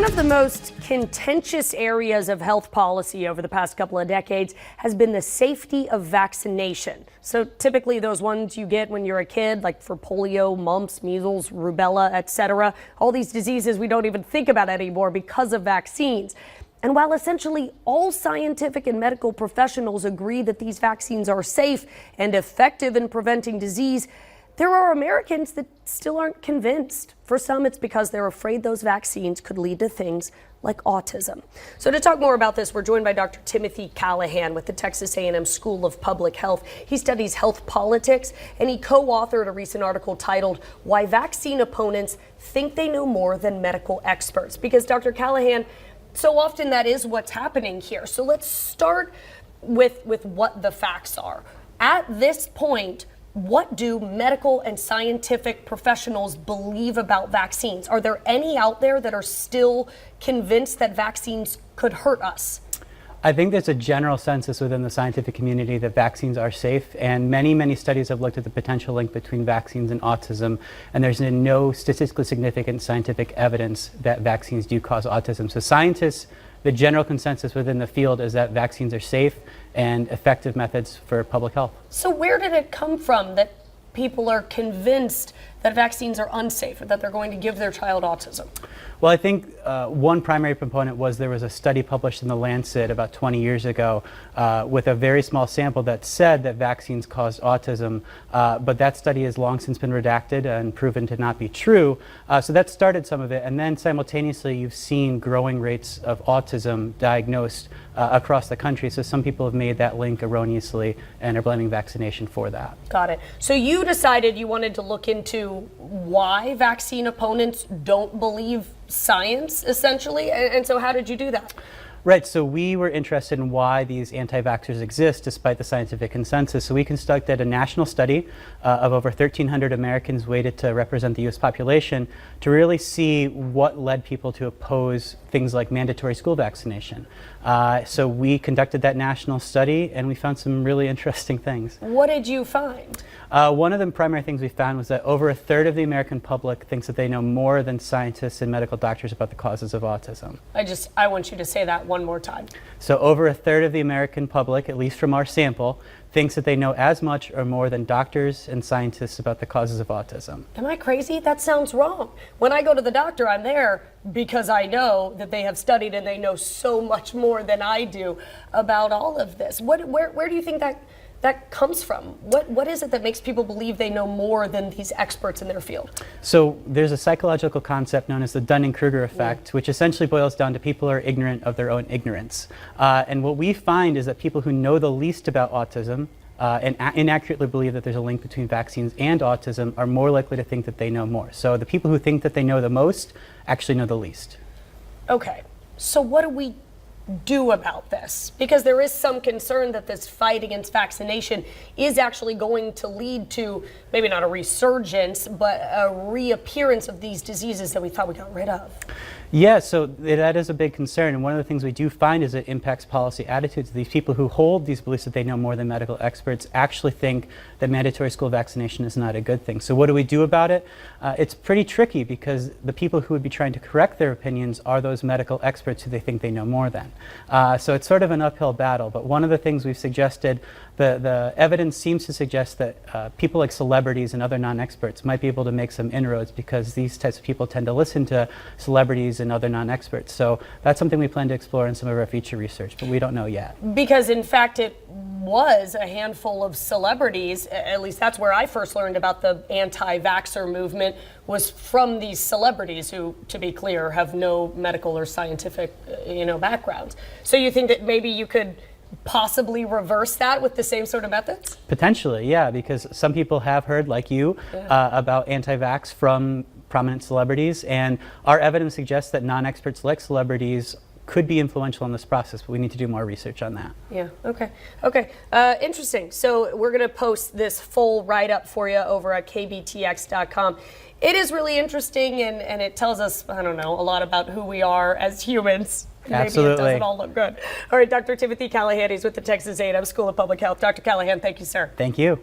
One of the most contentious areas of health policy over the past couple of decades has been the safety of vaccination. So typically those ones you get when you're a kid, like for polio, mumps, measles, rubella, etc. All these diseases we don't even think about anymore because of vaccines. And while essentially all scientific and medical professionals agree that these vaccines are safe and effective in preventing disease, there are Americans that still aren't convinced. For some, it's because they're afraid those vaccines could lead to things like autism. So to talk more about this, we're joined by Dr. Timothy Callahan with the Texas A&M School of Public Health. He studies health politics, and he co-authored a recent article titled, "Why Vaccine Opponents Think They Know More Than Medical Experts." Because Dr. Callahan, so often that is what's happening here. So let's start with what the facts are. At this point, what do medical and scientific professionals believe about vaccines? Are there any out there that are still convinced that vaccines could hurt us? I think there's a general consensus within the scientific community that vaccines are safe, and many studies have looked at the potential link between vaccines and autism, and there's been no statistically significant scientific evidence that vaccines do cause autism. So scientists, the general consensus within the field is that vaccines are safe and effective methods for public health. So where did it come from that people are convinced that vaccines are unsafe or that they're going to give their child autism? Well, I think one primary component was there was a study published in The Lancet about 20 years ago with a very small sample that said that vaccines caused autism, but that study has long since been redacted and proven to not be true. So that started some of it, and then simultaneously you've seen growing rates of autism diagnosed across the country. So some people have made that link erroneously and are blaming vaccination for that. Got it. So you decided you wanted to look into why vaccine opponents don't believe science, essentially, and so how did you do that? Right, so we were interested in why these anti-vaxxers exist despite the scientific consensus. So we conducted a national study of over 1,300 Americans weighted to represent the U.S. population to really see what led people to oppose things like mandatory school vaccination. So we conducted that national study and we found some really interesting things. What did you find? One of the primary things we found was that over a third of the American public thinks that they know more than scientists and medical doctors about the causes of autism. I want you to say that one more time. So over a third of the American public, at least from our sample, thinks that they know as much or more than doctors and scientists about the causes of autism. Am I crazy? That sounds wrong. When I go to the doctor, I'm there because I know that they have studied and they know so much more than I do about all of this. Where do you think that comes from? What is it that makes people believe they know more than these experts in their field? So there's a psychological concept known as the Dunning-Kruger Effect, which essentially boils down to people are ignorant of their own ignorance. And what we find is that people who know the least about autism and inaccurately believe that there's a link between vaccines and autism are more likely to think that they know more. So the people who think that they know the most actually know the least. Okay, so what do we do about this? Because there is some concern that this fight against vaccination is actually going to lead to maybe not a resurgence, but a reappearance of these diseases that we thought we got rid of. Yeah, so that is a big concern, and one of the things we do find is it impacts policy attitudes. These people who hold these beliefs that they know more than medical experts actually think that mandatory school vaccination is not a good thing. So what do we do about it? It's pretty tricky because the people who would be trying to correct their opinions are those medical experts who they think they know more than. So it's sort of an uphill battle, but one of the things we've suggested, the evidence seems to suggest that people like celebrities and other non-experts might be able to make some inroads because these types of people tend to listen to celebrities and other non-experts. So that's something we plan to explore in some of our future research, but we don't know yet. Because in fact it was a handful of celebrities, at least that's where I first learned about the anti-vaxxer movement, was from these celebrities who, to be clear, have no medical or scientific backgrounds. So you think that maybe you could possibly reverse that with the same sort of methods? Potentially, yeah, because some people have heard, like you, about anti-vax from prominent celebrities, and our evidence suggests that non-experts like celebrities could be influential in this process, but we need to do more research on that. Yeah, okay. Interesting. So we're going to post this full write-up for you over at KBTX.com. It is really interesting, and it tells us, I don't know, a lot about who we are as humans. Absolutely. Maybe it doesn't all look good. All right, Dr. Timothy Callahan, he's with the Texas A&M School of Public Health. Dr. Callahan, thank you, sir. Thank you.